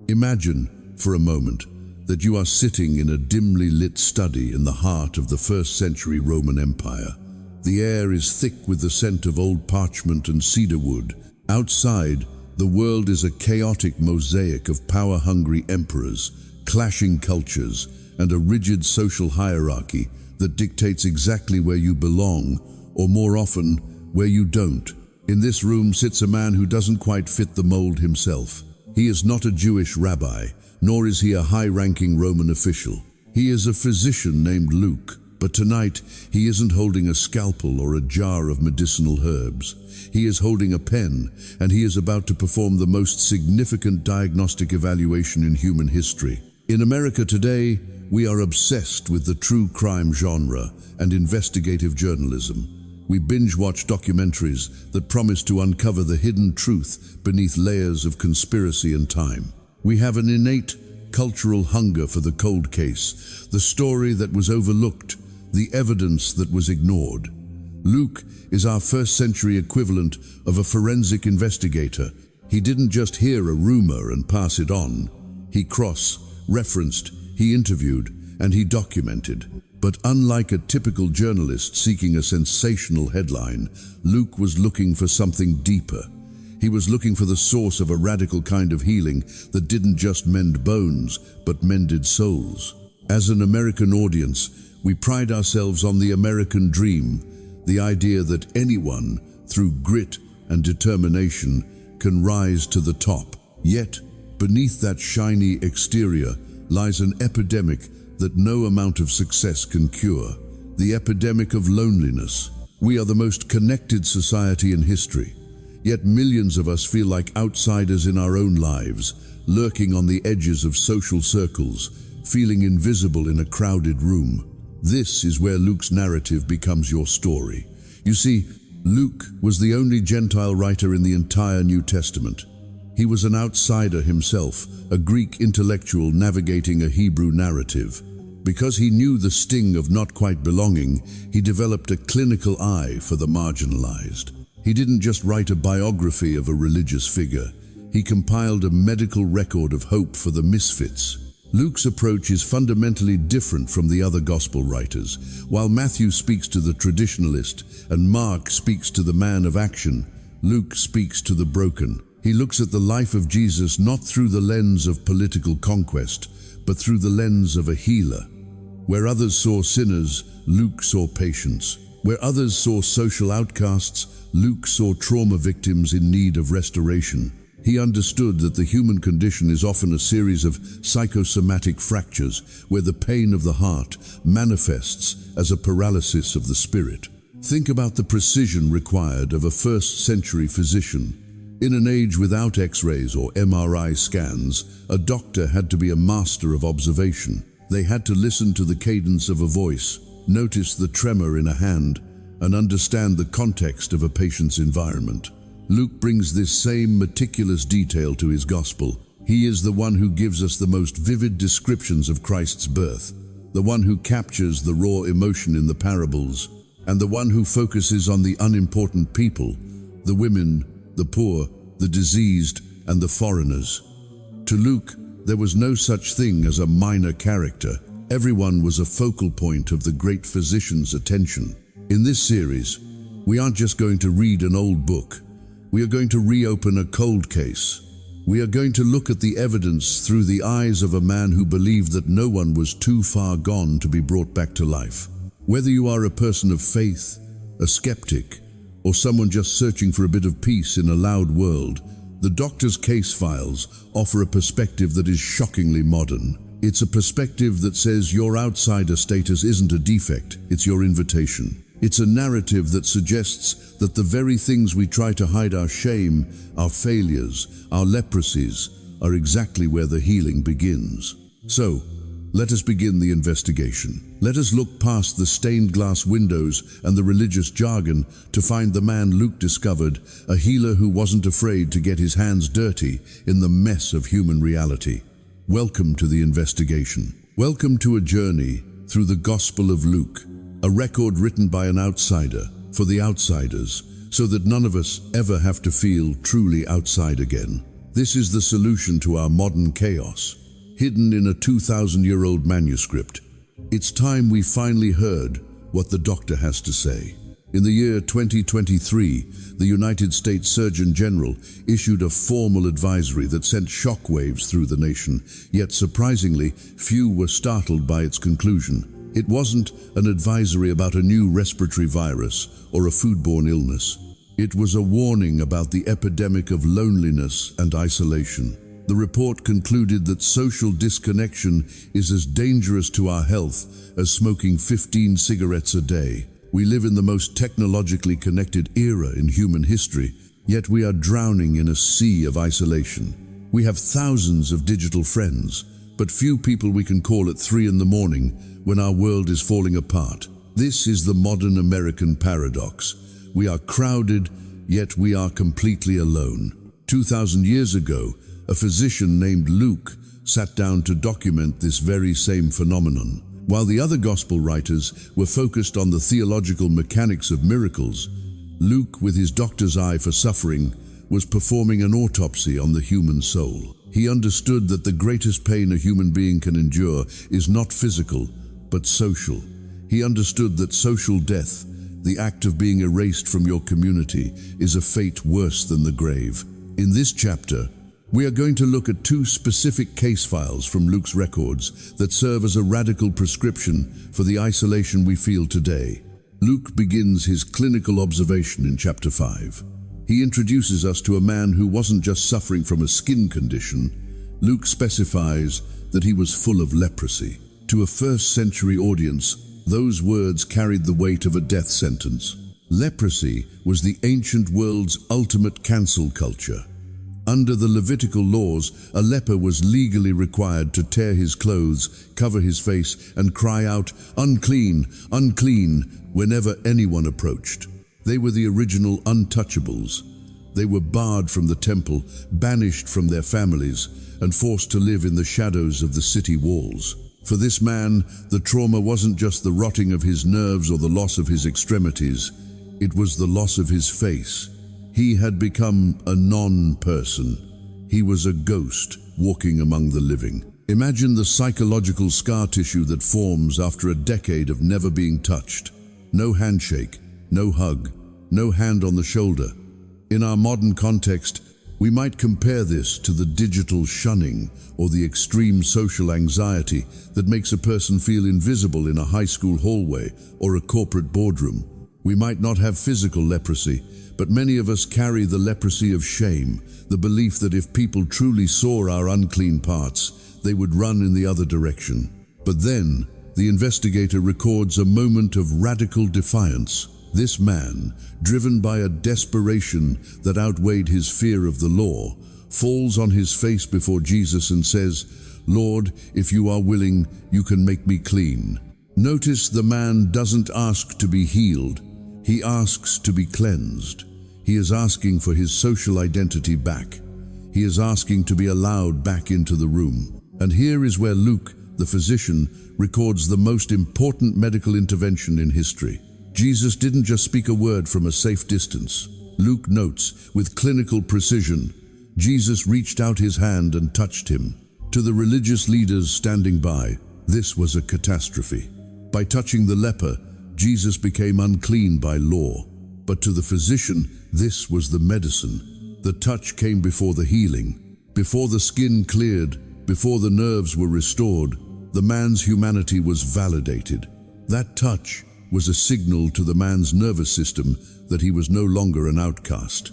Imagine, for a moment, that you are sitting in a dimly lit study in the heart of the 1st century Roman Empire. The air is thick with the scent of old parchment and cedar wood. Outside, the world is a chaotic mosaic of power-hungry emperors, clashing cultures, and a rigid social hierarchy that dictates exactly where you belong, or more often, where you don't. In this room sits a man who doesn't quite fit the mold himself. He is not a Jewish rabbi, nor is he a high-ranking Roman official. He is a physician named Luke, but tonight he isn't holding a scalpel or a jar of medicinal herbs. He is holding a pen, and he is about to perform the most significant diagnostic evaluation in human history. In America today, we are obsessed with the true crime genre and investigative journalism. We binge-watch documentaries that promise to uncover the hidden truth beneath layers of conspiracy and time. We have an innate cultural hunger for the cold case, the story that was overlooked, the evidence that was ignored. Luke is our 1st century equivalent of a forensic investigator. He didn't just hear a rumor and pass it on. He cross-referenced, he interviewed, and he documented. But unlike a typical journalist seeking a sensational headline, Luke was looking for something deeper. He was looking for the source of a radical kind of healing that didn't just mend bones, but mended souls. As an American audience, we pride ourselves on the American dream, the idea that anyone, through grit and determination, can rise to the top. Yet, beneath that shiny exterior lies an epidemic that no amount of success can cure. The epidemic of loneliness. We are the most connected society in history, yet millions of us feel like outsiders in our own lives, lurking on the edges of social circles, feeling invisible in a crowded room. This is where Luke's narrative becomes your story. You see, Luke was the only Gentile writer in the entire New Testament. He was an outsider himself, a Greek intellectual navigating a Hebrew narrative. Because he knew the sting of not quite belonging, he developed a clinical eye for the marginalized. He didn't just write a biography of a religious figure. He compiled a medical record of hope for the Misfits. Luke's approach is fundamentally different from the other gospel writers. While Matthew speaks to the traditionalist and Mark speaks to the man of action, Luke speaks to the broken. He looks at the life of Jesus not through the lens of political conquest, but through the lens of a healer. Where others saw sinners, Luke saw patients. Where others saw social outcasts, Luke saw trauma victims in need of restoration. He understood that the human condition is often a series of psychosomatic fractures, where the pain of the heart manifests as a paralysis of the spirit. Think about the precision required of a 1st century physician. In an age without X-rays or MRI scans, a doctor had to be a master of observation. They had to listen to the cadence of a voice, notice the tremor in a hand, and understand the context of a patient's environment. Luke brings this same meticulous detail to his gospel. He is the one who gives us the most vivid descriptions of Christ's birth, the one who captures the raw emotion in the parables, and the one who focuses on the unimportant people, the women, the poor, the diseased, and the foreigners. To Luke, there was no such thing as a minor character. Everyone was a focal point of the great physician's attention. In this series, we aren't just going to read an old book. We are going to reopen a cold case. We are going to look at the evidence through the eyes of a man who believed that no one was too far gone to be brought back to life. Whether you are a person of faith, a skeptic, or someone just searching for a bit of peace in a loud world, the Doctor's Case Files offer a perspective that is shockingly modern. It's a perspective that says your outsider status isn't a defect, it's your invitation. It's a narrative that suggests that the very things we try to hide, our shame, our failures, our leprosies, are exactly where the healing begins. So, let us begin the investigation. Let us look past the stained glass windows and the religious jargon to find the man Luke discovered, a healer who wasn't afraid to get his hands dirty in the mess of human reality. Welcome to the investigation. Welcome to a journey through the Gospel of Luke, a record written by an outsider, for the outsiders, so that none of us ever have to feel truly outside again. This is the solution to our modern chaos, hidden in a 2,000-year-old manuscript. It's time we finally heard what the doctor has to say. In the year 2023, the United States Surgeon General issued a formal advisory that sent shockwaves through the nation, yet surprisingly, few were startled by its conclusion. It wasn't an advisory about a new respiratory virus or a foodborne illness. It was a warning about the epidemic of loneliness and isolation. The report concluded that social disconnection is as dangerous to our health as smoking 15 cigarettes a day. We live in the most technologically connected era in human history, yet we are drowning in a sea of isolation. We have thousands of digital friends, but few people we can call at 3 in the morning when our world is falling apart. This is the modern American paradox. We are crowded, yet we are completely alone. 2,000 years ago, a physician named Luke sat down to document this very same phenomenon. While the other gospel writers were focused on the theological mechanics of miracles, Luke, with his doctor's eye for suffering, was performing an autopsy on the human soul. He understood that the greatest pain a human being can endure is not physical, but social. He understood that social death, the act of being erased from your community, is a fate worse than the grave. In this chapter, we are going to look at 2 specific case files from Luke's records that serve as a radical prescription for the isolation we feel today. Luke begins his clinical observation in chapter 5. He introduces us to a man who wasn't just suffering from a skin condition. Luke specifies that he was full of leprosy. To a first-century audience, those words carried the weight of a death sentence. Leprosy was the ancient world's ultimate cancel culture. Under the Levitical laws, a leper was legally required to tear his clothes, cover his face, and cry out, "Unclean, unclean," whenever anyone approached. They were the original untouchables. They were barred from the temple, banished from their families, and forced to live in the shadows of the city walls. For this man, the trauma wasn't just the rotting of his nerves or the loss of his extremities. It was the loss of his face. He had become a non-person. He was a ghost walking among the living. Imagine the psychological scar tissue that forms after a decade of never being touched. No handshake, no hug, no hand on the shoulder. In our modern context, we might compare this to the digital shunning or the extreme social anxiety that makes a person feel invisible in a high school hallway or a corporate boardroom. We might not have physical leprosy, but many of us carry the leprosy of shame, the belief that if people truly saw our unclean parts, they would run in the other direction. But then, the investigator records a moment of radical defiance. This man, driven by a desperation that outweighed his fear of the law, falls on his face before Jesus and says, "Lord, if you are willing, you can make me clean." Notice the man doesn't ask to be healed. He asks to be cleansed. He is asking for his social identity back. He is asking to be allowed back into the room. And here is where Luke, the physician, records the most important medical intervention in history. Jesus didn't just speak a word from a safe distance. Luke notes, with clinical precision, Jesus reached out his hand and touched him. To the religious leaders standing by, this was a catastrophe. By touching the leper, Jesus became unclean by law. But to the physician, this was the medicine. The touch came before the healing. Before the skin cleared, before the nerves were restored, the man's humanity was validated. That touch was a signal to the man's nervous system that he was no longer an outcast.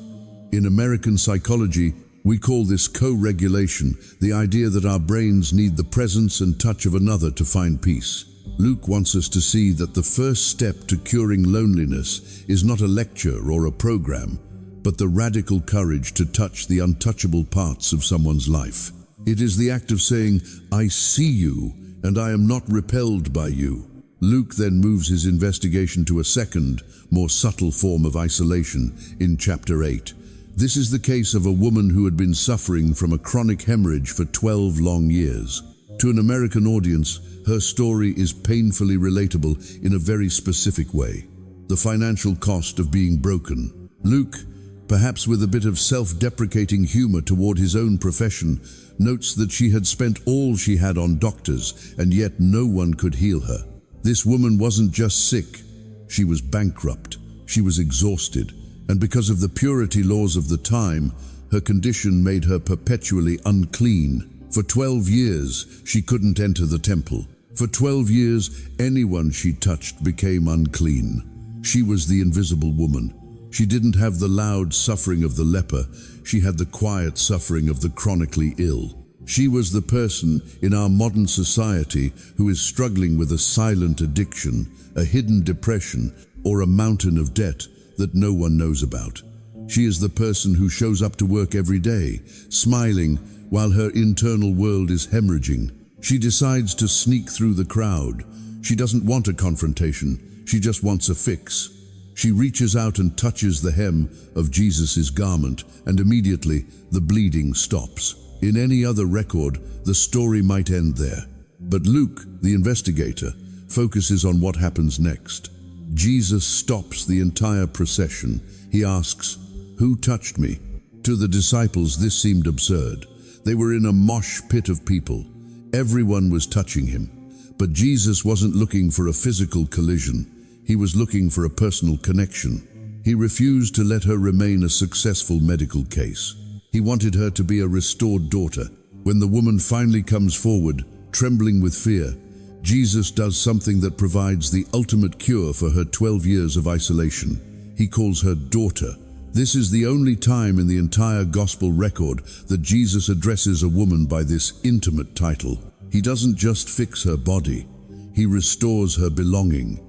In American psychology, we call this co-regulation, the idea that our brains need the presence and touch of another to find peace. Luke wants us to see that the first step to curing loneliness is not a lecture or a program, but the radical courage to touch the untouchable parts of someone's life. It is the act of saying, "I see you, and I am not repelled by you." Luke then moves his investigation to a second, more subtle form of isolation in chapter 8. This is the case of a woman who had been suffering from a chronic hemorrhage for 12 long years. To an American audience, her story is painfully relatable in a very specific way: the financial cost of being broken. Luke perhaps with a bit of self-deprecating humor toward his own profession, notes that she had spent all she had on doctors, and yet no one could heal her. This woman wasn't just sick, she was bankrupt, she was exhausted, and because of the purity laws of the time, her condition made her perpetually unclean. For 12 years, she couldn't enter the temple. For 12 years, anyone she touched became unclean. She was the invisible woman. She didn't have the loud suffering of the leper, she had the quiet suffering of the chronically ill. She was the person in our modern society who is struggling with a silent addiction, a hidden depression, or a mountain of debt that no one knows about. She is the person who shows up to work every day, smiling while her internal world is hemorrhaging. She decides to sneak through the crowd. She doesn't want a confrontation, she just wants a fix. She reaches out and touches the hem of Jesus' garment, and immediately the bleeding stops. In any other record, the story might end there. But Luke, the investigator, focuses on what happens next. Jesus stops the entire procession. He asks, "Who touched me?" To the disciples, this seemed absurd. They were in a mosh pit of people. Everyone was touching him. But Jesus wasn't looking for a physical collision. He was looking for a personal connection. He refused to let her remain a successful medical case. He wanted her to be a restored daughter. When the woman finally comes forward, trembling with fear, Jesus does something that provides the ultimate cure for her 12 years of isolation. He calls her daughter. This is the only time in the entire gospel record that Jesus addresses a woman by this intimate title. He doesn't just fix her body, he restores her belonging.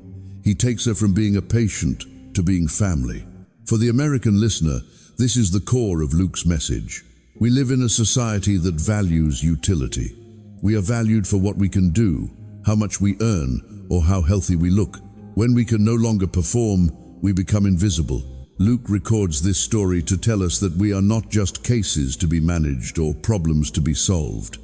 He takes her from being a patient to being family. For the American listener, this is the core of Luke's message. We live in a society that values utility. We are valued for what we can do, how much we earn, or how healthy we look. When we can no longer perform, we become invisible. Luke records this story to tell us that we are not just cases to be managed or problems to be solved.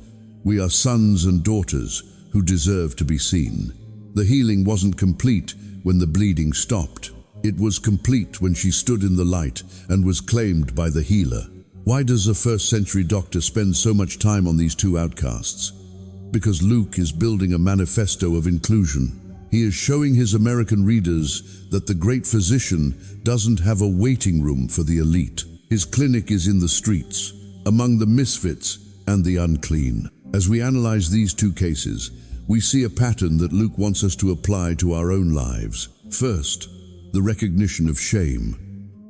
We are sons and daughters who deserve to be seen. The healing wasn't complete when the bleeding stopped. It was complete when she stood in the light and was claimed by the healer. Why does a first-century doctor spend so much time on these two outcasts? Because Luke is building a manifesto of inclusion. He is showing his American readers that the great physician doesn't have a waiting room for the elite. His clinic is in the streets, among the misfits and the unclean. As we analyze these two cases, we see a pattern that Luke wants us to apply to our own lives. First, the recognition of shame.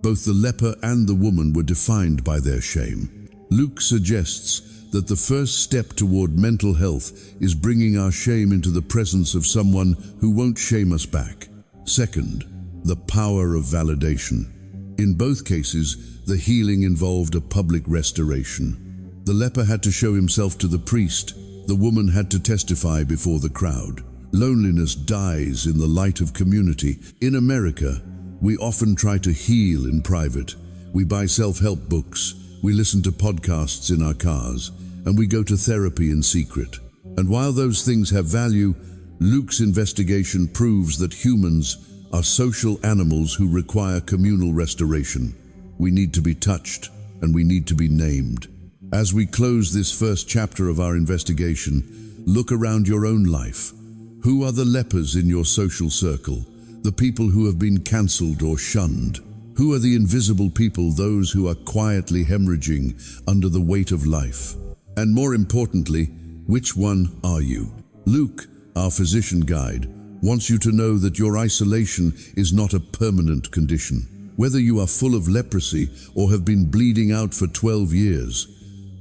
Both the leper and the woman were defined by their shame. Luke suggests that the first step toward mental health is bringing our shame into the presence of someone who won't shame us back. Second, the power of validation. In both cases, the healing involved a public restoration. The leper had to show himself to the priest. The woman had to testify before the crowd. Loneliness dies in the light of community. In America, we often try to heal in private. We buy self-help books, we listen to podcasts in our cars, and we go to therapy in secret. And while those things have value, Luke's investigation proves that humans are social animals who require communal restoration. We need to be touched, and we need to be named. As we close this first chapter of our investigation, look around your own life. Who are the lepers in your social circle? The people who have been cancelled or shunned? Who are the invisible people, those who are quietly hemorrhaging under the weight of life? And more importantly, which one are you? Luke, our physician guide, wants you to know that your isolation is not a permanent condition. Whether you are full of leprosy or have been bleeding out for 12 years,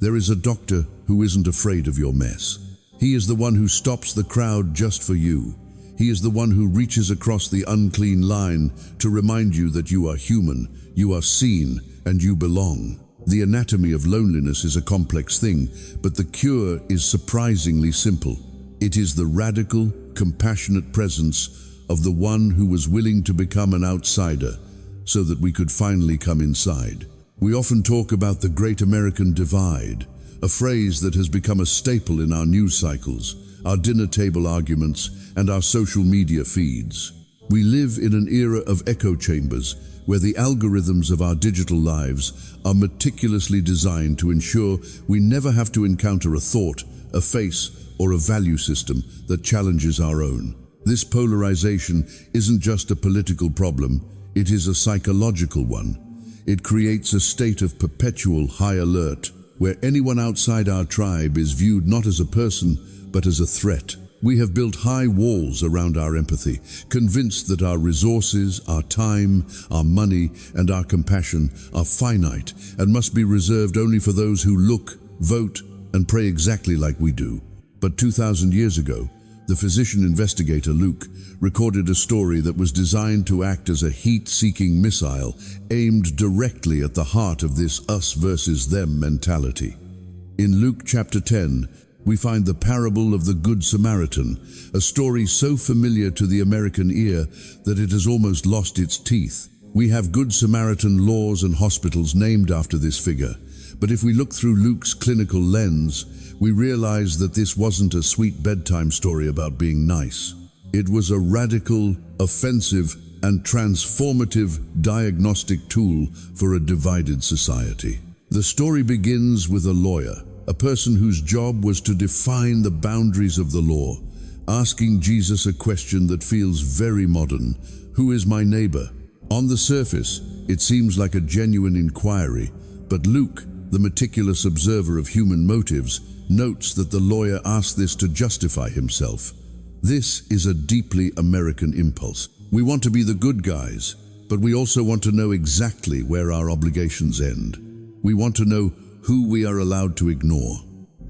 there is a doctor who isn't afraid of your mess. He is the one who stops the crowd just for you. He is the one who reaches across the unclean line to remind you that you are human, you are seen, and you belong. The anatomy of loneliness is a complex thing, but the cure is surprisingly simple. It is the radical, compassionate presence of the one who was willing to become an outsider so that we could finally come inside. We often talk about the Great American Divide, a phrase that has become a staple in our news cycles, our dinner table arguments, and our social media feeds. We live in an era of echo chambers, where the algorithms of our digital lives are meticulously designed to ensure we never have to encounter a thought, a face, or a value system that challenges our own. This polarization isn't just a political problem, it is a psychological one. It creates a state of perpetual high alert, where anyone outside our tribe is viewed not as a person, but as a threat. We have built high walls around our empathy, convinced that our resources, our time, our money, and our compassion are finite and must be reserved only for those who look, vote, and pray exactly like we do. But 2,000 years ago, the physician investigator Luke recorded a story that was designed to act as a heat-seeking missile aimed directly at the heart of this us versus them mentality. In Luke chapter 10, we find the parable of the Good Samaritan, a story so familiar to the American ear that it has almost lost its teeth. We have Good Samaritan laws and hospitals named after this figure, but if we look through Luke's clinical lens, we realize that this wasn't a sweet bedtime story about being nice. It was a radical, offensive, and transformative diagnostic tool for a divided society. The story begins with a lawyer, a person whose job was to define the boundaries of the law, asking Jesus a question that feels very modern: who is my neighbor? On the surface, it seems like a genuine inquiry, but Luke, the meticulous observer of human motives, notes that the lawyer asked this to justify himself. This is a deeply American impulse. We want to be the good guys, but we also want to know exactly where our obligations end. We want to know who we are allowed to ignore.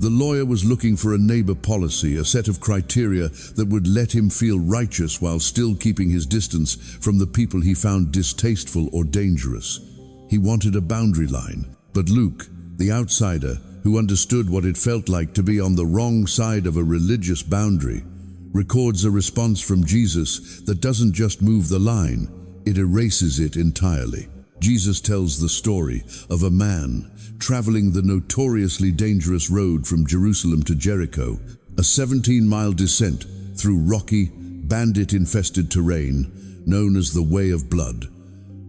The lawyer was looking for a neighbor policy, a set of criteria that would let him feel righteous while still keeping his distance from the people he found distasteful or dangerous. He wanted a boundary line, but Luke, the outsider, who understood what it felt like to be on the wrong side of a religious boundary, records a response from Jesus that doesn't just move the line, it erases it entirely. Jesus tells the story of a man traveling the notoriously dangerous road from Jerusalem to Jericho, a 17-mile descent through rocky, bandit-infested terrain known as the Way of Blood.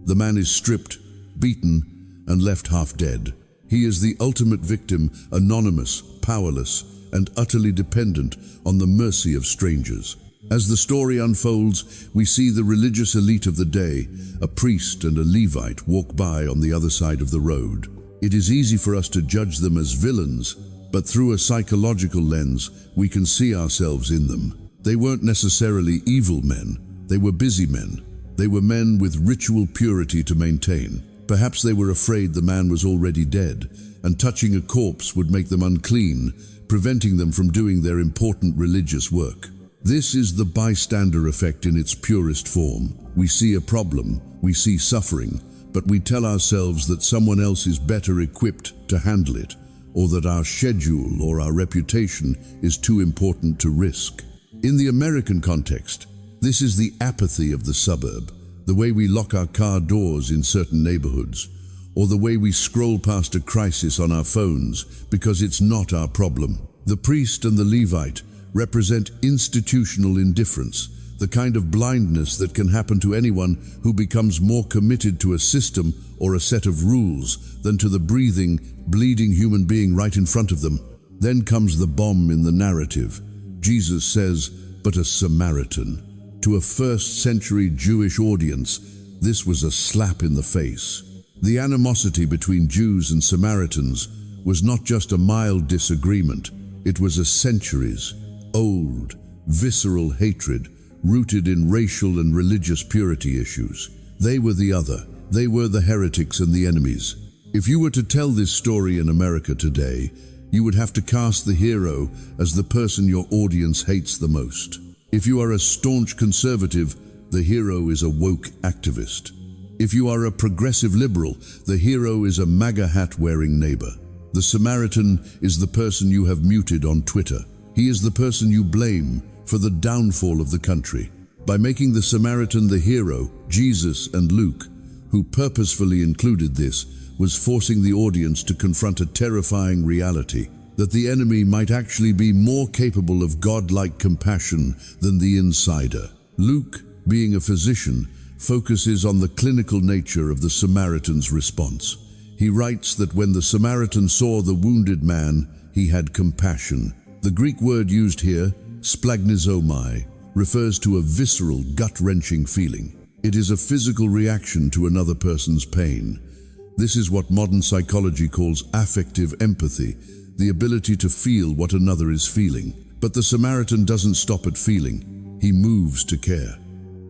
The man is stripped, beaten, and left half dead. He is the ultimate victim, anonymous, powerless, and utterly dependent on the mercy of strangers. As the story unfolds, we see the religious elite of the day, a priest and a Levite, walk by on the other side of the road. It is easy for us to judge them as villains, but through a psychological lens, we can see ourselves in them. They weren't necessarily evil men. They were busy men. They were men with ritual purity to maintain. Perhaps they were afraid the man was already dead, and touching a corpse would make them unclean, preventing them from doing their important religious work. This is the bystander effect in its purest form. We see a problem, we see suffering, but we tell ourselves that someone else is better equipped to handle it, or that our schedule or our reputation is too important to risk. In the American context, this is the apathy of the suburb, the way we lock our car doors in certain neighborhoods, or the way we scroll past a crisis on our phones because it's not our problem. The priest and the Levite represent institutional indifference, the kind of blindness that can happen to anyone who becomes more committed to a system or a set of rules than to the breathing, bleeding human being right in front of them. Then comes the bomb in the narrative. Jesus says, "But a Samaritan." To a first-century Jewish audience, this was a slap in the face. The animosity between Jews and Samaritans was not just a mild disagreement, it was a centuries-old, visceral hatred rooted in racial and religious purity issues. They were the other. They were the heretics and the enemies. If you were to tell this story in America today, you would have to cast the hero as the person your audience hates the most. If you are a staunch conservative, the hero is a woke activist. If you are a progressive liberal, the hero is a MAGA hat-wearing neighbor. The Samaritan is the person you have muted on Twitter. He is the person you blame for the downfall of the country. By making the Samaritan the hero, Jesus and Luke, who purposefully included this, was forcing the audience to confront a terrifying reality, that the enemy might actually be more capable of godlike compassion than the insider. Luke, being a physician, focuses on the clinical nature of the Samaritan's response. He writes that when the Samaritan saw the wounded man, he had compassion. The Greek word used here, splagnizomai, refers to a visceral, gut-wrenching feeling. It is a physical reaction to another person's pain. This is what modern psychology calls affective empathy, the ability to feel what another is feeling. But the Samaritan doesn't stop at feeling. He moves to care.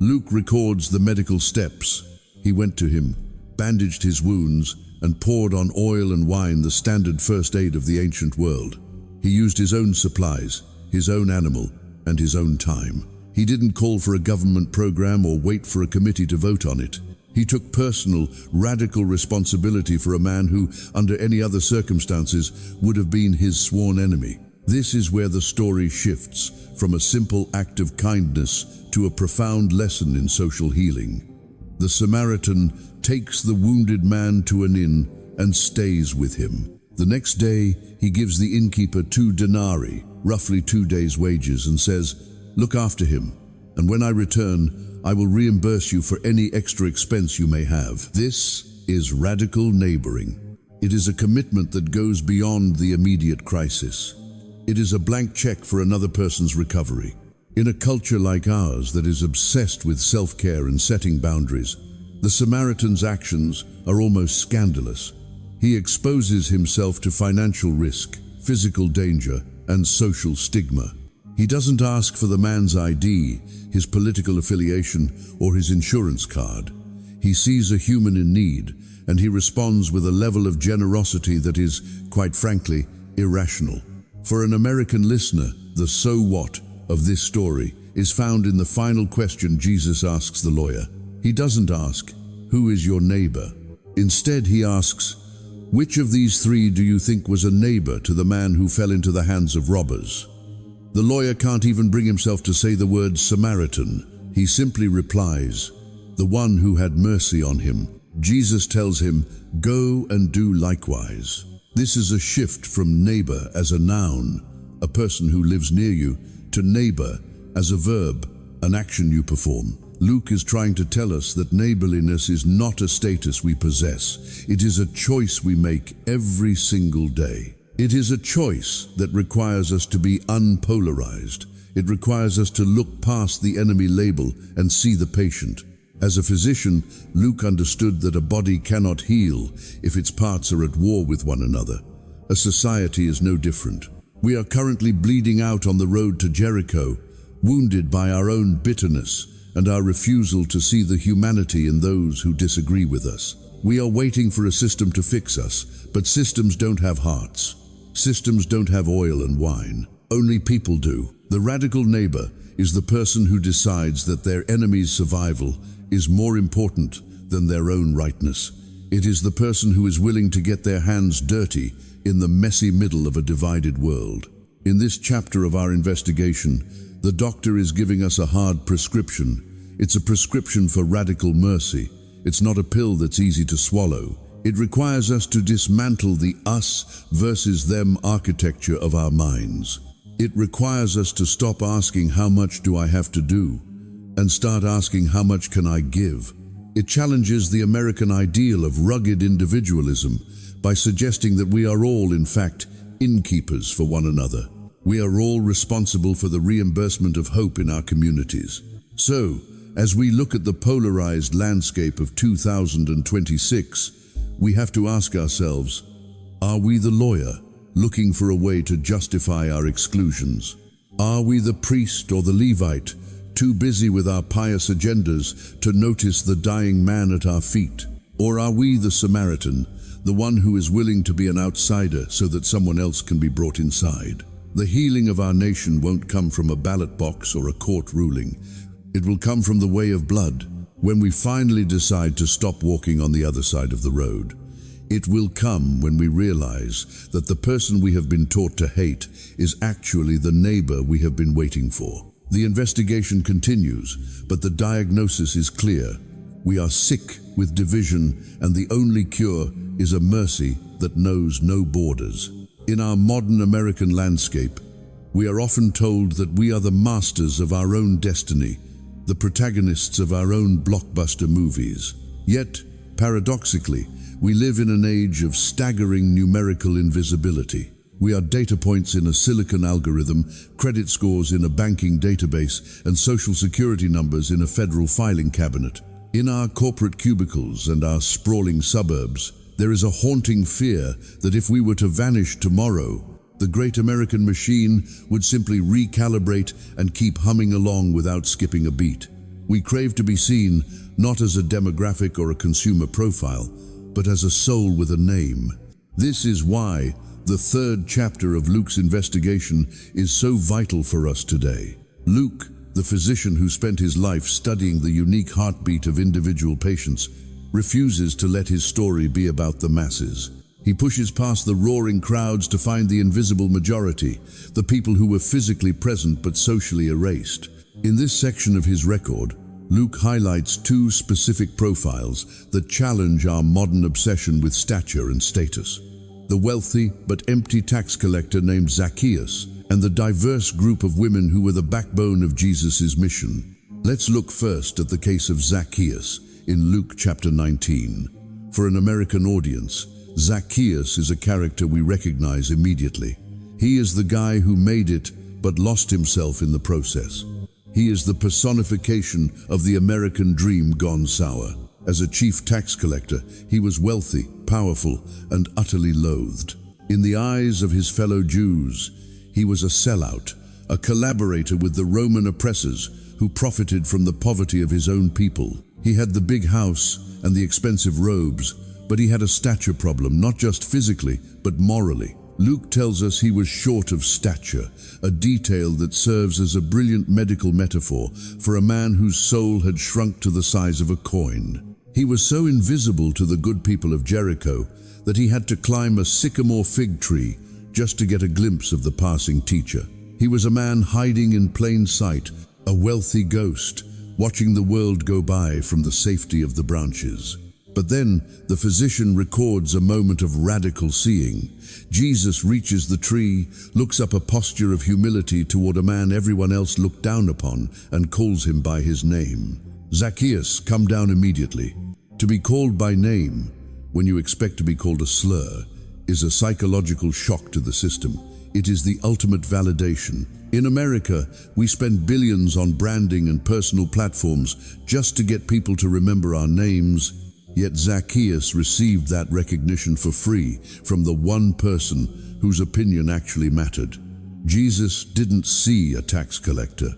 Luke records the medical steps. He went to him, bandaged his wounds, and poured on oil and wine, the standard first aid of the ancient world. He used his own supplies, his own animal, and his own time. He didn't call for a government program or wait for a committee to vote on it. He took personal, radical responsibility for a man who, under any other circumstances, would have been his sworn enemy. This is where the story shifts from a simple act of kindness to a profound lesson in social healing. The Samaritan takes the wounded man to an inn and stays with him. The next day, he gives the innkeeper 2 denarii, roughly 2 days' wages, and says, "Look after him, and when I return, I will reimburse you for any extra expense you may have." This is radical neighboring. It is a commitment that goes beyond the immediate crisis. It is a blank check for another person's recovery. In a culture like ours that is obsessed with self-care and setting boundaries, the Samaritan's actions are almost scandalous. He exposes himself to financial risk, physical danger, and social stigma. He doesn't ask for the man's ID, his political affiliation, or his insurance card. He sees a human in need, and he responds with a level of generosity that is, quite frankly, irrational. For an American listener, the "so what" of this story is found in the final question Jesus asks the lawyer. He doesn't ask, "Who is your neighbor?" Instead, he asks, "Which of these 3 do you think was a neighbor to the man who fell into the hands of robbers?" The lawyer can't even bring himself to say the word Samaritan. He simply replies, "The one who had mercy on him." Jesus tells him, "Go and do likewise." This is a shift from neighbor as a noun, a person who lives near you, to neighbor as a verb, an action you perform. Luke is trying to tell us that neighborliness is not a status we possess. It is a choice we make every single day. It is a choice that requires us to be unpolarized. It requires us to look past the enemy label and see the patient. As a physician, Luke understood that a body cannot heal if its parts are at war with one another. A society is no different. We are currently bleeding out on the road to Jericho, wounded by our own bitterness and our refusal to see the humanity in those who disagree with us. We are waiting for a system to fix us, but systems don't have hearts. Systems don't have oil and wine. Only people do. The radical neighbor is the person who decides that their enemy's survival is more important than their own rightness. It is the person who is willing to get their hands dirty in the messy middle of a divided world. In this chapter of our investigation, the doctor is giving us a hard prescription. It's a prescription for radical mercy. It's not a pill that's easy to swallow. It requires us to dismantle the us versus them architecture of our minds. It requires us to stop asking, "How much do I have to do?" and start asking, "How much can I give?" It challenges the American ideal of rugged individualism by suggesting that we are all, in fact, innkeepers for one another. We are all responsible for the reimbursement of hope in our communities. So, as we look at the polarized landscape of 2026, we have to ask ourselves, are we the lawyer looking for a way to justify our exclusions? Are we the priest or the Levite, too busy with our pious agendas to notice the dying man at our feet? Or are we the Samaritan, the one who is willing to be an outsider so that someone else can be brought inside? The healing of our nation won't come from a ballot box or a court ruling. It will come from the way of blood, when we finally decide to stop walking on the other side of the road. It will come when we realize that the person we have been taught to hate is actually the neighbor we have been waiting for. The investigation continues, but the diagnosis is clear. We are sick with division, and the only cure is a mercy that knows no borders. In our modern American landscape, we are often told that we are the masters of our own destiny, the protagonists of our own blockbuster movies. Yet, paradoxically, we live in an age of staggering numerical invisibility. We are data points in a silicon algorithm, credit scores in a banking database, and social security numbers in a federal filing cabinet. In our corporate cubicles and our sprawling suburbs, there is a haunting fear that if we were to vanish tomorrow, the great American machine would simply recalibrate and keep humming along without skipping a beat. We crave to be seen not as a demographic or a consumer profile, but as a soul with a name. This is why the third chapter of Luke's investigation is so vital for us today. Luke, the physician who spent his life studying the unique heartbeat of individual patients, refuses to let his story be about the masses. He pushes past the roaring crowds to find the invisible majority, the people who were physically present but socially erased. In this section of his record, Luke highlights two specific profiles that challenge our modern obsession with stature and status: the wealthy but empty tax collector named Zacchaeus, and the diverse group of women who were the backbone of Jesus' mission. Let's look first at the case of Zacchaeus in Luke chapter 19. For an American audience, Zacchaeus is a character we recognize immediately. He is the guy who made it but lost himself in the process. He is the personification of the American dream gone sour. As a chief tax collector, he was wealthy, powerful, and utterly loathed. In the eyes of his fellow Jews, he was a sellout, a collaborator with the Roman oppressors who profited from the poverty of his own people. He had the big house and the expensive robes, but he had a stature problem, not just physically, but morally. Luke tells us he was short of stature, a detail that serves as a brilliant medical metaphor for a man whose soul had shrunk to the size of a coin. He was so invisible to the good people of Jericho that he had to climb a sycamore fig tree just to get a glimpse of the passing teacher. He was a man hiding in plain sight, a wealthy ghost, watching the world go by from the safety of the branches. But then the physician records a moment of radical seeing. Jesus reaches the tree, looks up a posture of humility toward a man everyone else looked down upon, and calls him by his name. Zacchaeus, come down immediately. To be called by name, when you expect to be called a slur, is a psychological shock to the system. It is the ultimate validation. In America, we spend billions on branding and personal platforms just to get people to remember our names. Yet Zacchaeus received that recognition for free from the one person whose opinion actually mattered. Jesus didn't see a tax collector.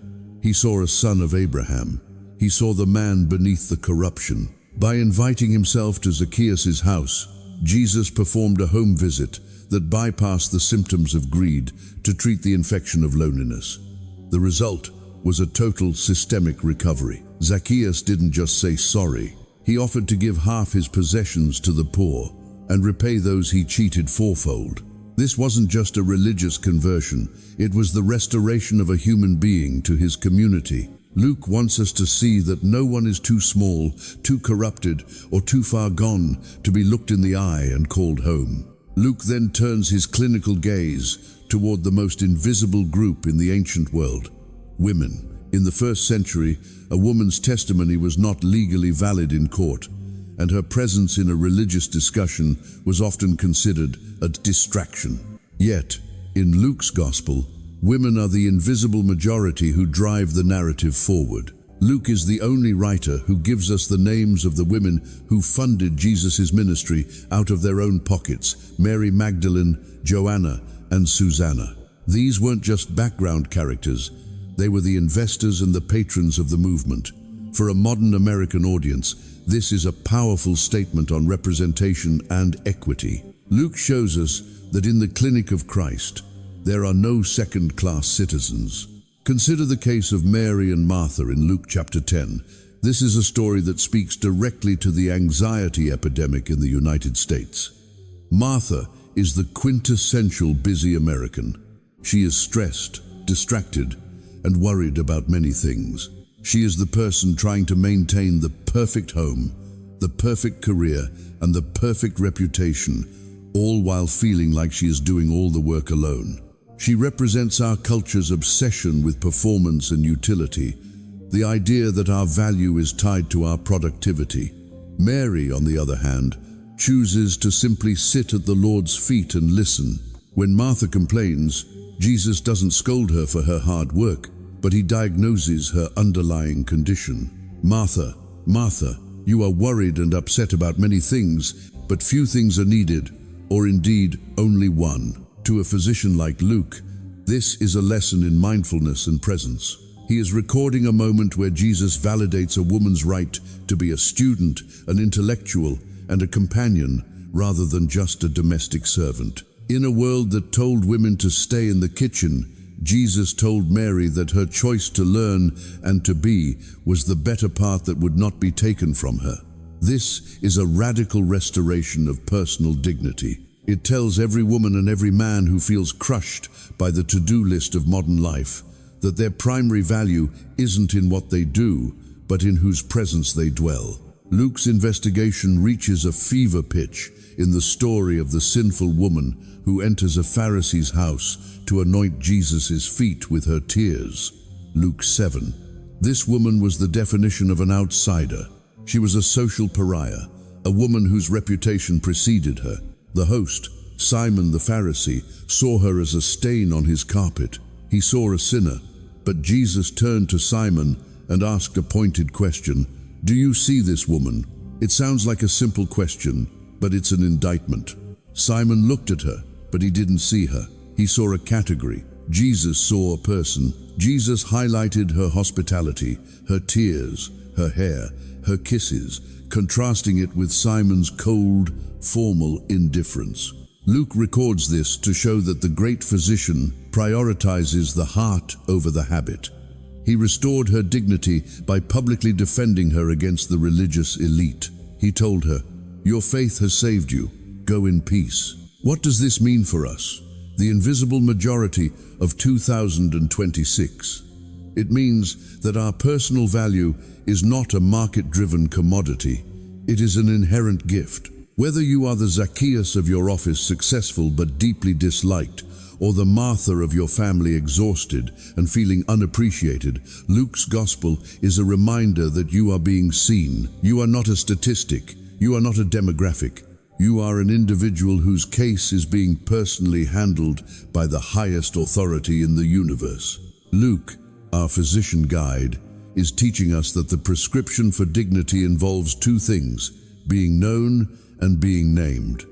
He saw a son of Abraham. He saw the man beneath the corruption. By inviting himself to Zacchaeus' house, Jesus performed a home visit that bypassed the symptoms of greed to treat the infection of loneliness. The result was a total systemic recovery. Zacchaeus didn't just say sorry. He offered to give half his possessions to the poor and repay those he cheated fourfold. This wasn't just a religious conversion, it was the restoration of a human being to his community. Luke wants us to see that no one is too small, too corrupted, or too far gone to be looked in the eye and called home. Luke then turns his clinical gaze toward the most invisible group in the ancient world: women. In the first century, a woman's testimony was not legally valid in court, and her presence in a religious discussion was often considered a distraction. Yet, in Luke's gospel, women are the invisible majority who drive the narrative forward. Luke is the only writer who gives us the names of the women who funded Jesus' ministry out of their own pockets: Mary Magdalene, Joanna, and Susanna. These weren't just background characters. They were the investors and the patrons of the movement. For a modern American audience, this is a powerful statement on representation and equity. Luke shows us that in the clinic of Christ, there are no second-class citizens. Consider the case of Mary and Martha in Luke chapter 10. This is a story that speaks directly to the anxiety epidemic in the United States. Martha is the quintessential busy American. She is stressed, distracted, and worried about many things. She is the person trying to maintain the perfect home, the perfect career, and the perfect reputation, all while feeling like she is doing all the work alone. She represents our culture's obsession with performance and utility, the idea that our value is tied to our productivity. Mary, on the other hand, chooses to simply sit at the Lord's feet and listen. When Martha complains, Jesus doesn't scold her for her hard work, but he diagnoses her underlying condition. Martha, Martha, you are worried and upset about many things, but few things are needed, or indeed only one. To a physician like Luke, this is a lesson in mindfulness and presence. He is recording a moment where Jesus validates a woman's right to be a student, an intellectual, and a companion, rather than just a domestic servant. In a world that told women to stay in the kitchen, Jesus told Mary that her choice to learn and to be was the better part that would not be taken from her. This is a radical restoration of personal dignity. It tells every woman and every man who feels crushed by the to-do list of modern life that their primary value isn't in what they do, but in whose presence they dwell. Luke's investigation reaches a fever pitch in the story of the sinful woman who enters a Pharisee's house to anoint Jesus' feet with her tears. Luke 7. This woman was the definition of an outsider. She was a social pariah, a woman whose reputation preceded her. The host, Simon the Pharisee, saw her as a stain on his carpet. He saw a sinner, but Jesus turned to Simon and asked a pointed question. Do you see this woman? It sounds like a simple question, but it's an indictment. Simon looked at her, but he didn't see her. He saw a category. Jesus saw a person. Jesus highlighted her hospitality, her tears, her hair, her kisses, contrasting it with Simon's cold, formal indifference. Luke records this to show that the great physician prioritizes the heart over the habit. He restored her dignity by publicly defending her against the religious elite. He told her, "Your faith has saved you. Go in peace." What does this mean for us, the invisible majority of 2026? It means that our personal value is not a market-driven commodity. It is an inherent gift. Whether you are the Zacchaeus of your office, successful but deeply disliked, or the Martha of your family, exhausted and feeling unappreciated, Luke's gospel is a reminder that you are being seen. You are not a statistic. You are not a demographic. You are an individual whose case is being personally handled by the highest authority in the universe. Luke, our physician guide, is teaching us that the prescription for dignity involves two things: being known and being named.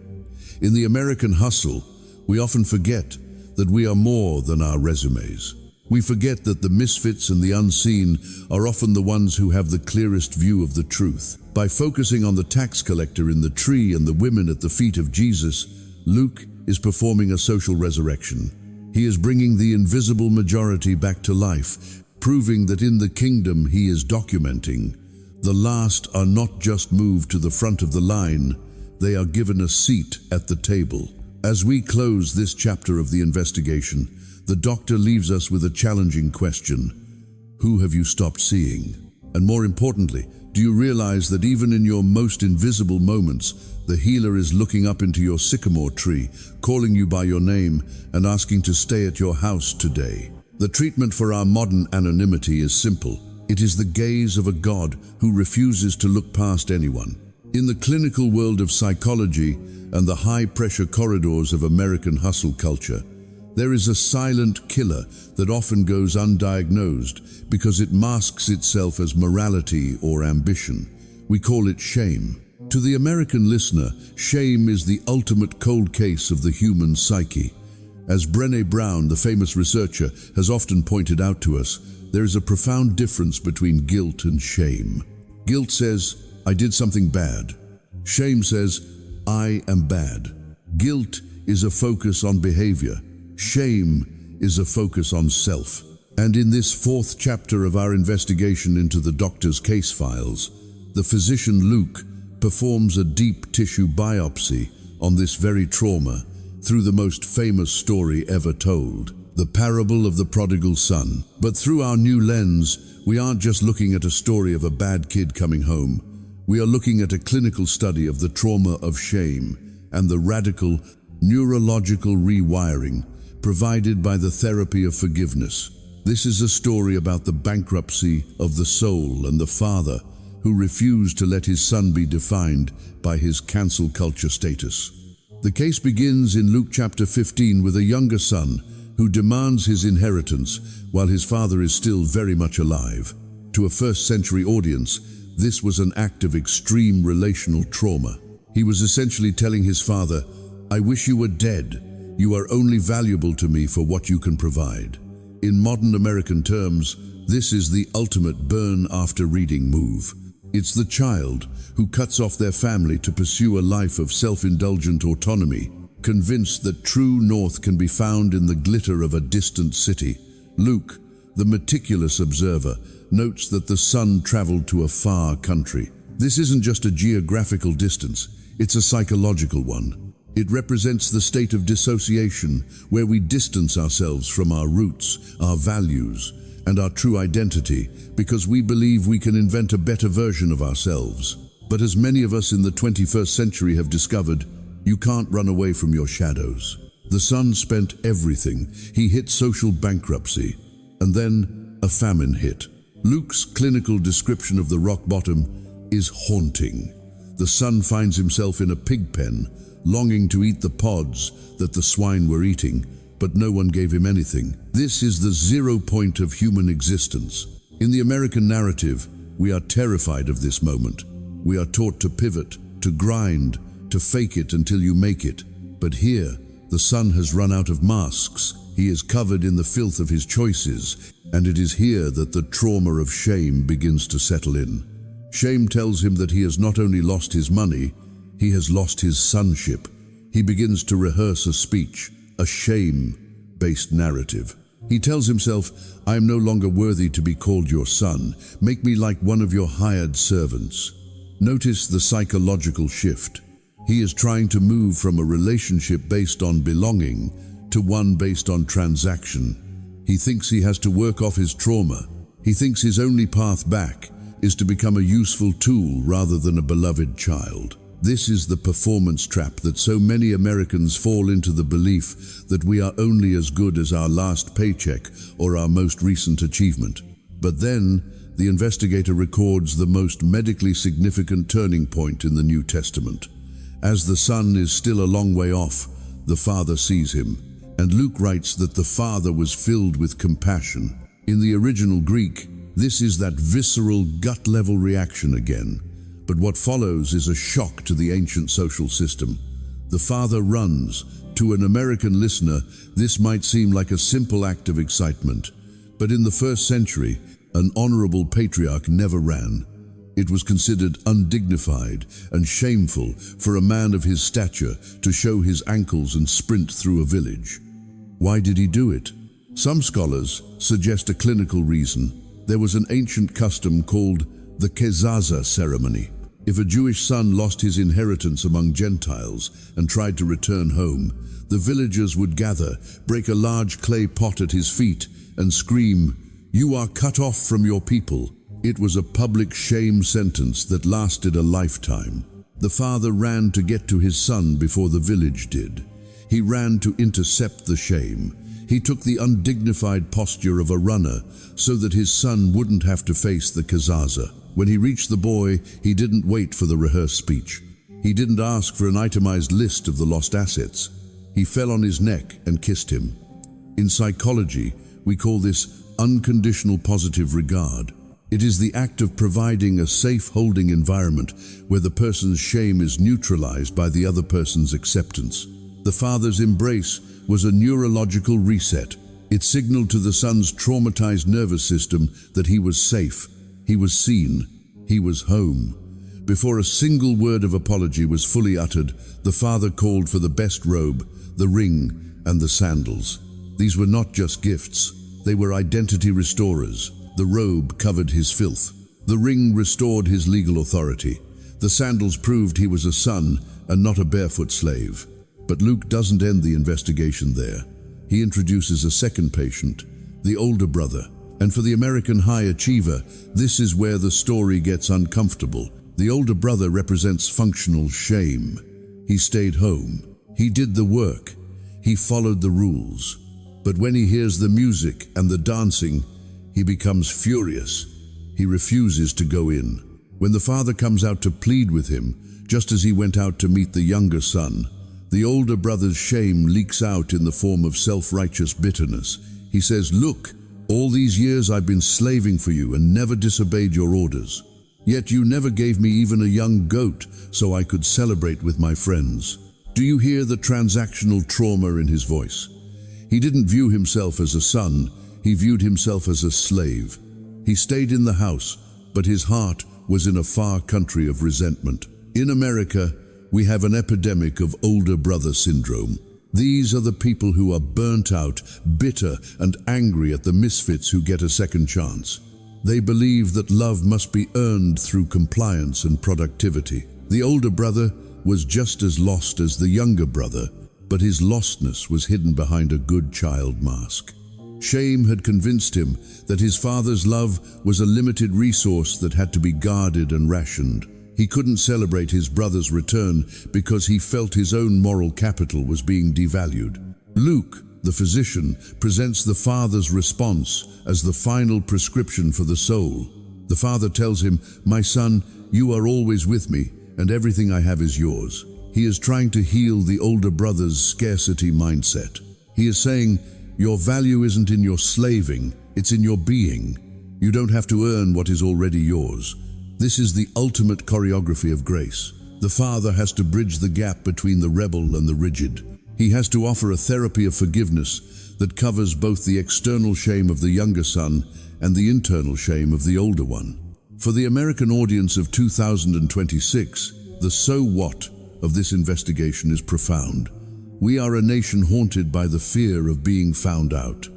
In the American hustle, we often forget that we are more than our resumes. We forget that the misfits and the unseen are often the ones who have the clearest view of the truth. By focusing on the tax collector in the tree and the women at the feet of Jesus, Luke is performing a social resurrection. He is bringing the invisible majority back to life, proving that in the kingdom he is documenting, the last are not just moved to the front of the line, they are given a seat at the table. As we close this chapter of the investigation, the doctor leaves us with a challenging question. Who have you stopped seeing? And more importantly, do you realize that even in your most invisible moments, the healer is looking up into your sycamore tree, calling you by your name and asking to stay at your house today? The treatment for our modern anonymity is simple. It is the gaze of a God who refuses to look past anyone. In the clinical world of psychology and the high-pressure corridors of American hustle culture, there is a silent killer that often goes undiagnosed because it masks itself as morality or ambition. We call it shame. To the American listener, shame is the ultimate cold case of the human psyche. As Brené Brown, the famous researcher, has often pointed out to us, there is a profound difference between guilt and shame. Guilt says, I did something bad. Shame says, I am bad. Guilt is a focus on behavior. Shame is a focus on self. And in this fourth chapter of our investigation into the doctor's case files, the physician Luke performs a deep tissue biopsy on this very trauma through the most famous story ever told, the parable of the prodigal son. But through our new lens, we aren't just looking at a story of a bad kid coming home. We are looking at a clinical study of the trauma of shame and the radical neurological rewiring provided by the therapy of forgiveness. This is a story about the bankruptcy of the soul and the father who refused to let his son be defined by his cancel culture status. The case begins in Luke chapter 15 with a younger son who demands his inheritance while his father is still very much alive. To a first-century audience, this was an act of extreme relational trauma. He was essentially telling his father, "I wish you were dead. You are only valuable to me for what you can provide." In modern American terms, this is the ultimate burn-after-reading move. It's the child who cuts off their family to pursue a life of self-indulgent autonomy, convinced that true north can be found in the glitter of a distant city. Luke, the meticulous observer, notes that the son traveled to a far country. This isn't just a geographical distance, it's a psychological one. It represents the state of dissociation where we distance ourselves from our roots, our values, and our true identity because we believe we can invent a better version of ourselves. But as many of us in the 21st century have discovered, you can't run away from your shadows. The son spent everything. He hit social bankruptcy, and then a famine hit. Luke's clinical description of the rock bottom is haunting. The son finds himself in a pig pen, longing to eat the pods that the swine were eating, but no one gave him anything. This is the 0 point of human existence. In the American narrative, we are terrified of this moment. We are taught to pivot, to grind, to fake it until you make it. But here, the son has run out of masks. He is covered in the filth of his choices, and it is here that the trauma of shame begins to settle in. Shame tells him that he has not only lost his money, he has lost his sonship. He begins to rehearse a speech, a shame-based narrative. He tells himself, "I am no longer worthy to be called your son. Make me like one of your hired servants." Notice the psychological shift. He is trying to move from a relationship based on belonging to one based on transaction. He thinks he has to work off his trauma. He thinks his only path back is to become a useful tool rather than a beloved child. This is the performance trap that so many Americans fall into, the belief that we are only as good as our last paycheck or our most recent achievement. But then, the investigator records the most medically significant turning point in the New Testament. As the son is still a long way off, the father sees him, and Luke writes that the father was filled with compassion. In the original Greek, this is that visceral, gut-level reaction again. But what follows is a shock to the ancient social system. The father runs. To an American listener, this might seem like a simple act of excitement. But in the first century, an honorable patriarch never ran. It was considered undignified and shameful for a man of his stature to show his ankles and sprint through a village. Why did he do it? Some scholars suggest a clinical reason. There was an ancient custom called the Kezaza ceremony. If a Jewish son lost his inheritance among Gentiles and tried to return home, the villagers would gather, break a large clay pot at his feet, and scream, "You are cut off from your people." It was a public shame sentence that lasted a lifetime. The father ran to get to his son before the village did. He ran to intercept the shame. He took the undignified posture of a runner so that his son wouldn't have to face the kazaza. When he reached the boy, he didn't wait for the rehearsed speech. He didn't ask for an itemized list of the lost assets. He fell on his neck and kissed him. In psychology, we call this unconditional positive regard. It is the act of providing a safe holding environment where the person's shame is neutralized by the other person's acceptance. The father's embrace was a neurological reset. It signaled to the son's traumatized nervous system that he was safe, he was seen, he was home. Before a single word of apology was fully uttered, the father called for the best robe, the ring, and the sandals. These were not just gifts, they were identity restorers. The robe covered his filth. The ring restored his legal authority. The sandals proved he was a son and not a barefoot slave. But Luke doesn't end the investigation there. He introduces a second patient, the older brother. And for the American high achiever, this is where the story gets uncomfortable. The older brother represents functional shame. He stayed home. He did the work. He followed the rules. But when he hears the music and the dancing, he becomes furious. He refuses to go in. When the father comes out to plead with him, just as he went out to meet the younger son, the older brother's shame leaks out in the form of self-righteous bitterness. He says, "Look, all these years I've been slaving for you and never disobeyed your orders. Yet you never gave me even a young goat so I could celebrate with my friends." Do you hear the transactional trauma in his voice? He didn't view himself as a son, he viewed himself as a slave. He stayed in the house, but his heart was in a far country of resentment. In America, we have an epidemic of older brother syndrome. These are the people who are burnt out, bitter, and angry at the misfits who get a second chance. They believe that love must be earned through compliance and productivity. The older brother was just as lost as the younger brother, but his lostness was hidden behind a good child mask. Shame had convinced him that his father's love was a limited resource that had to be guarded and rationed. He couldn't celebrate his brother's return because he felt his own moral capital was being devalued. Luke, the physician, presents the father's response as the final prescription for the soul. The father tells him, "My son, you are always with me, and everything I have is yours." He is trying to heal the older brother's scarcity mindset. He is saying, "Your value isn't in your slaving, it's in your being. You don't have to earn what is already yours." This is the ultimate choreography of grace. The father has to bridge the gap between the rebel and the rigid. He has to offer a therapy of forgiveness that covers both the external shame of the younger son and the internal shame of the older one. For the American audience of 2026, the "so what" of this investigation is profound. We are a nation haunted by the fear of being found out.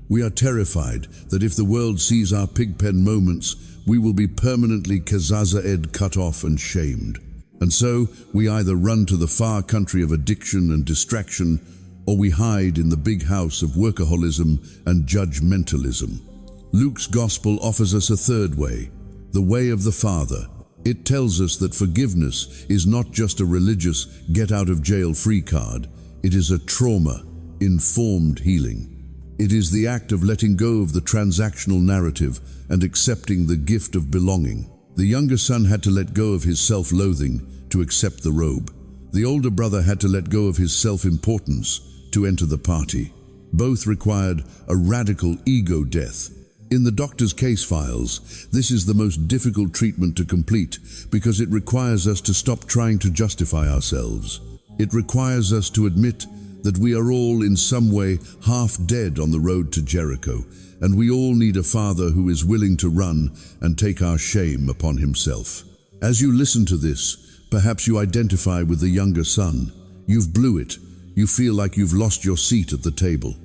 We are terrified that if the world sees our pigpen moments, we will be permanently kazaza-ed, cut off and shamed. And so, we either run to the far country of addiction and distraction, or we hide in the big house of workaholism and judgmentalism. Luke's gospel offers us a third way, the way of the Father. It tells us that forgiveness is not just a religious get-out-of-jail-free card. It is a trauma-informed healing. It is the act of letting go of the transactional narrative and accepting the gift of belonging. The younger son had to let go of his self-loathing to accept the robe. The older brother had to let go of his self-importance to enter the party. Both required a radical ego death. In the doctor's case files, this is the most difficult treatment to complete because it requires us to stop trying to justify ourselves. It requires us to admit that we are all in some way half dead on the road to Jericho, and we all need a father who is willing to run and take our shame upon himself. As you listen to this, perhaps you identify with the younger son. You've blew it. You feel like you've lost your seat at the table.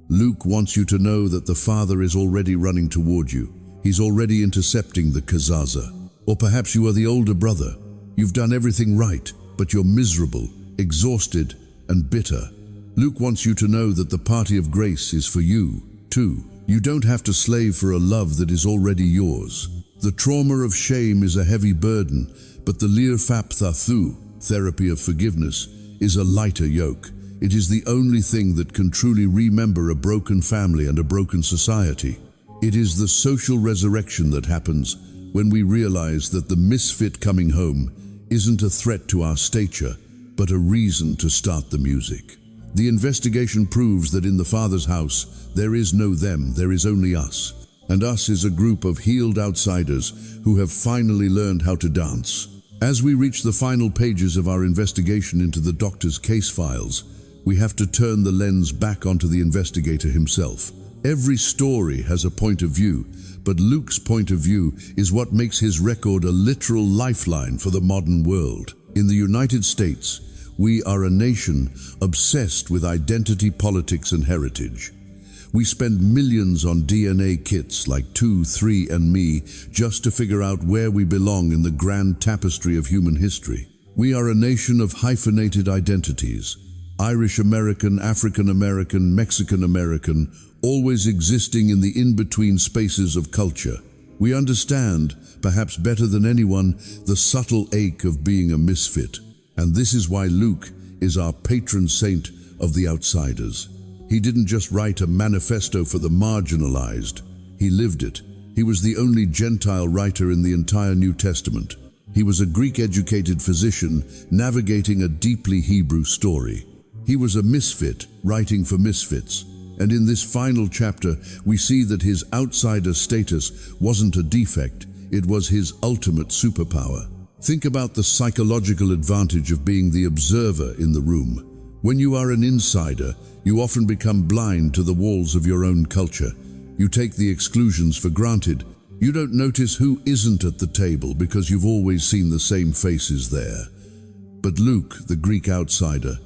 Luke wants you to know that the Father is already running toward you. He's already intercepting the kazaza. Or perhaps you are the older brother. You've done everything right, but you're miserable, exhausted, and bitter. Luke wants you to know that the party of grace is for you, too. You don't have to slave for a love that is already yours. The trauma of shame is a heavy burden, but the lir fap thathu, therapy of forgiveness, is a lighter yoke. It is the only thing that can truly remember a broken family and a broken society. It is the social resurrection that happens when we realize that the misfit coming home isn't a threat to our stature, but a reason to start the music. The investigation proves that in the Father's house, there is no them, there is only us. And us is a group of healed outsiders who have finally learned how to dance. As we reach the final pages of our investigation into the doctor's case files, we have to turn the lens back onto the investigator himself. Every story has a point of view, but Luke's point of view is what makes his record a literal lifeline for the modern world. In the United States, we are a nation obsessed with identity politics and heritage. We spend millions on DNA kits like 2, 3, and me just to figure out where we belong in the grand tapestry of human history. We are a nation of hyphenated identities. Irish American, African American, Mexican American, always existing in the in-between spaces of culture. We understand, perhaps better than anyone, the subtle ache of being a misfit. And this is why Luke is our patron saint of the outsiders. He didn't just write a manifesto for the marginalized, he lived it. He was the only Gentile writer in the entire New Testament. He was a Greek-educated physician navigating a deeply Hebrew story. He was a misfit writing for misfits. And in this final chapter, we see that his outsider status wasn't a defect, it was his ultimate superpower. Think about the psychological advantage of being the observer in the room. When you are an insider, you often become blind to the walls of your own culture. You take the exclusions for granted. You don't notice who isn't at the table because you've always seen the same faces there. But Luke, the Greek outsider,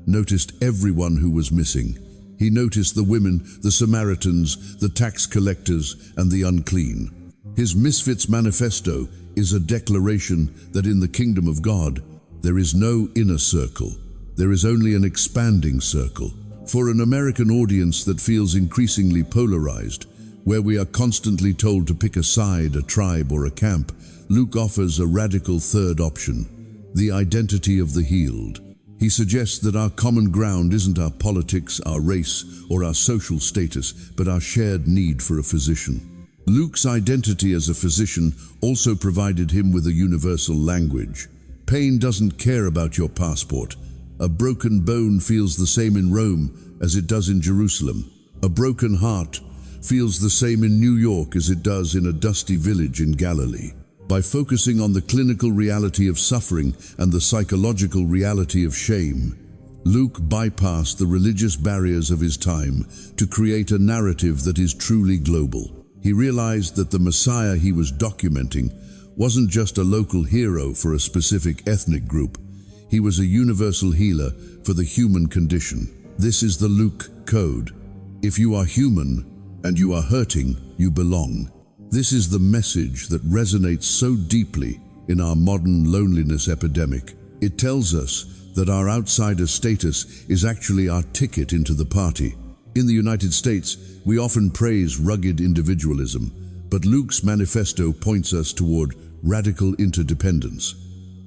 noticed everyone who was missing. He noticed the women, the Samaritans, the tax collectors, and the unclean. His Misfits manifesto is a declaration that in the kingdom of God, there is no inner circle. There is only an expanding circle. For an American audience that feels increasingly polarized, where we are constantly told to pick a side, a tribe, or a camp, Luke offers a radical third option, the identity of the healed. He suggests that our common ground isn't our politics, our race, or our social status, but our shared need for a physician. Luke's identity as a physician also provided him with a universal language. Pain doesn't care about your passport. A broken bone feels the same in Rome as it does in Jerusalem. A broken heart feels the same in New York as it does in a dusty village in Galilee. By focusing on the clinical reality of suffering and the psychological reality of shame, Luke bypassed the religious barriers of his time to create a narrative that is truly global. He realized that the Messiah he was documenting wasn't just a local hero for a specific ethnic group. He was a universal healer for the human condition. This is the Luke code. If you are human and you are hurting, you belong. This is the message that resonates so deeply in our modern loneliness epidemic. It tells us that our outsider status is actually our ticket into the party. In the United States, we often praise rugged individualism, but Luke's manifesto points us toward radical interdependence.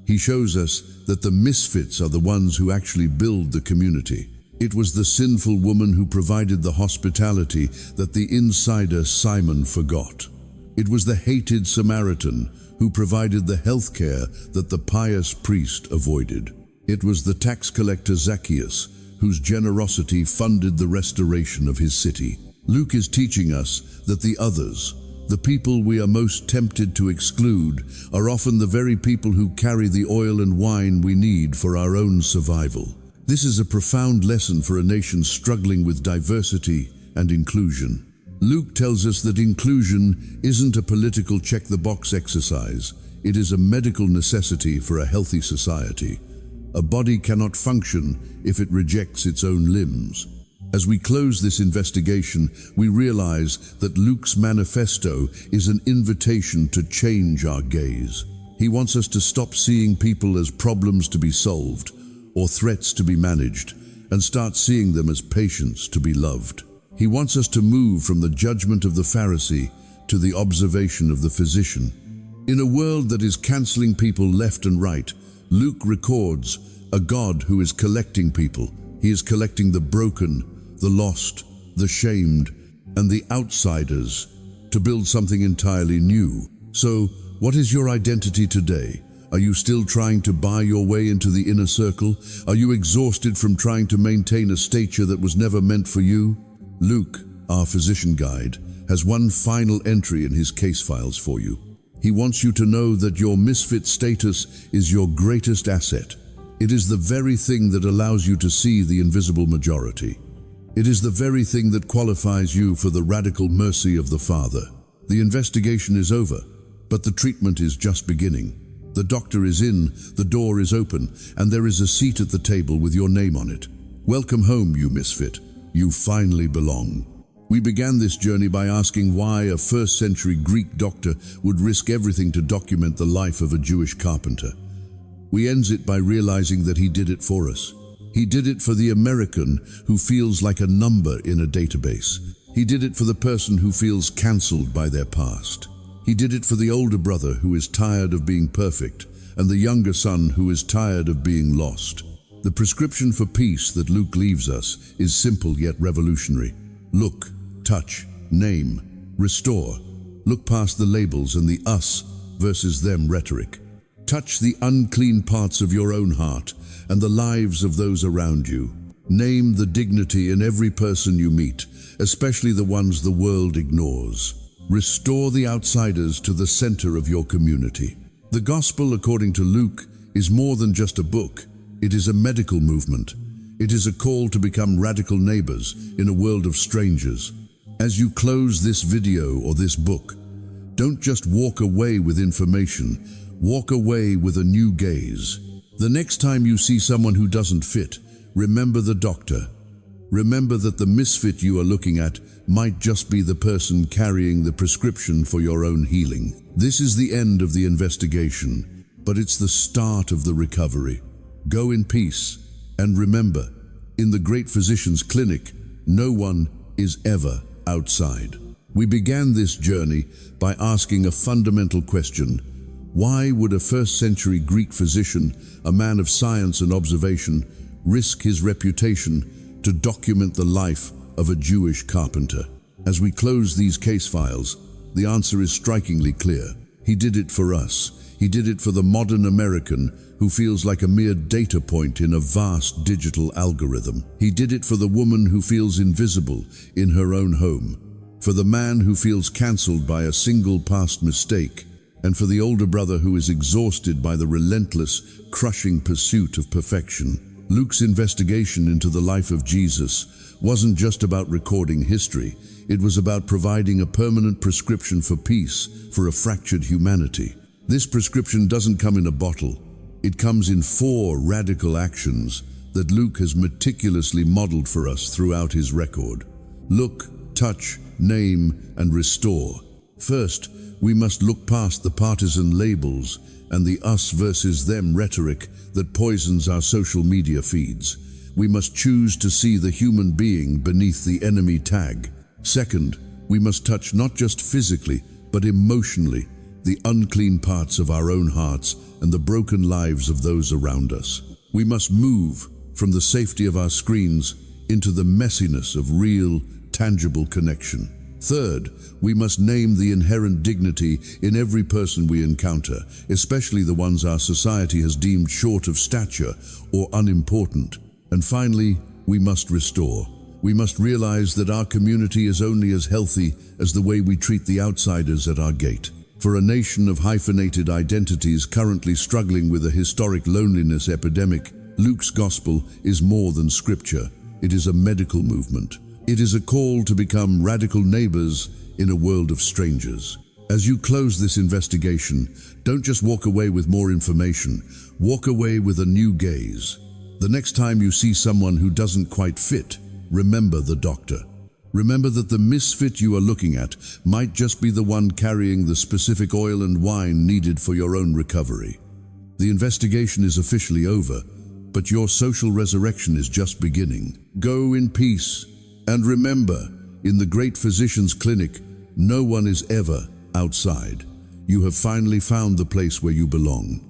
He shows us that the misfits are the ones who actually build the community. It was the sinful woman who provided the hospitality that the insider Simon forgot. It was the hated Samaritan who provided the health care that the pious priest avoided. It was the tax collector Zacchaeus whose generosity funded the restoration of his city. Luke is teaching us that the others, the people we are most tempted to exclude, are often the very people who carry the oil and wine we need for our own survival. This is a profound lesson for a nation struggling with diversity and inclusion. Luke tells us that inclusion isn't a political check-the-box exercise. It is a medical necessity for a healthy society. A body cannot function if it rejects its own limbs. As we close this investigation, we realize that Luke's manifesto is an invitation to change our gaze. He wants us to stop seeing people as problems to be solved or threats to be managed, and start seeing them as patients to be loved. He wants us to move from the judgment of the Pharisee to the observation of the physician. In a world that is canceling people left and right, Luke records a God who is collecting people. He is collecting the broken, the lost, the shamed, and the outsiders to build something entirely new. So, what is your identity today? Are you still trying to buy your way into the inner circle? Are you exhausted from trying to maintain a stature that was never meant for you? Luke, our physician guide, has one final entry in his case files for you. He wants you to know that your misfit status is your greatest asset. It is the very thing that allows you to see the invisible majority. It is the very thing that qualifies you for the radical mercy of the Father. The investigation is over, but the treatment is just beginning. The doctor is in, the door is open, and there is a seat at the table with your name on it. Welcome home, you misfit. You finally belong. We began this journey by asking why a first-century Greek doctor would risk everything to document the life of a Jewish carpenter. We end it by realizing that he did it for us. He did it for the American who feels like a number in a database. He did it for the person who feels cancelled by their past. He did it for the older brother who is tired of being perfect, and the younger son who is tired of being lost. The prescription for peace that Luke leaves us is simple yet revolutionary. Look, touch, name, restore. Look past the labels and the us versus them rhetoric. Touch the unclean parts of your own heart and the lives of those around you. Name the dignity in every person you meet, especially the ones the world ignores. Restore the outsiders to the center of your community. The Gospel, according to Luke, is more than just a book. It is a medical movement. It is a call to become radical neighbors in a world of strangers. As you close this video or this book, don't just walk away with information, walk away with a new gaze. The next time you see someone who doesn't fit, remember the doctor. Remember that the misfit you are looking at might just be the person carrying the prescription for your own healing. This is the end of the investigation, but it's the start of the recovery. Go in peace, and remember, in the great physician's clinic, no one is ever outside. We began this journey by asking a fundamental question. Why would a first-century Greek physician, a man of science and observation, risk his reputation to document the life of a Jewish carpenter? As we close these case files, the answer is strikingly clear. He did it for us. He did it for the modern American who feels like a mere data point in a vast digital algorithm. He did it for the woman who feels invisible in her own home, for the man who feels cancelled by a single past mistake, and for the older brother who is exhausted by the relentless, crushing pursuit of perfection. Luke's investigation into the life of Jesus wasn't just about recording history. It was about providing a permanent prescription for peace for a fractured humanity. This prescription doesn't come in a bottle. It comes in 4 radical actions that Luke has meticulously modeled for us throughout his record. Look, touch, name, and restore. First, we must look past the partisan labels and the us versus them rhetoric that poisons our social media feeds. We must choose to see the human being beneath the enemy tag. Second, we must touch not just physically, but emotionally, the unclean parts of our own hearts and the broken lives of those around us. We must move from the safety of our screens into the messiness of real, tangible connection. Third, we must name the inherent dignity in every person we encounter, especially the ones our society has deemed short of stature or unimportant. And finally, we must restore. We must realize that our community is only as healthy as the way we treat the outsiders at our gate. For a nation of hyphenated identities currently struggling with a historic loneliness epidemic, Luke's gospel is more than scripture. It is a medical movement. It is a call to become radical neighbors in a world of strangers. As you close this investigation, don't just walk away with more information. Walk away with a new gaze. The next time you see someone who doesn't quite fit, remember the doctor. Remember that the misfit you are looking at might just be the one carrying the specific oil and wine needed for your own recovery. The investigation is officially over, but your social resurrection is just beginning. Go in peace, and remember, in the great physician's clinic, no one is ever outside. You have finally found the place where you belong.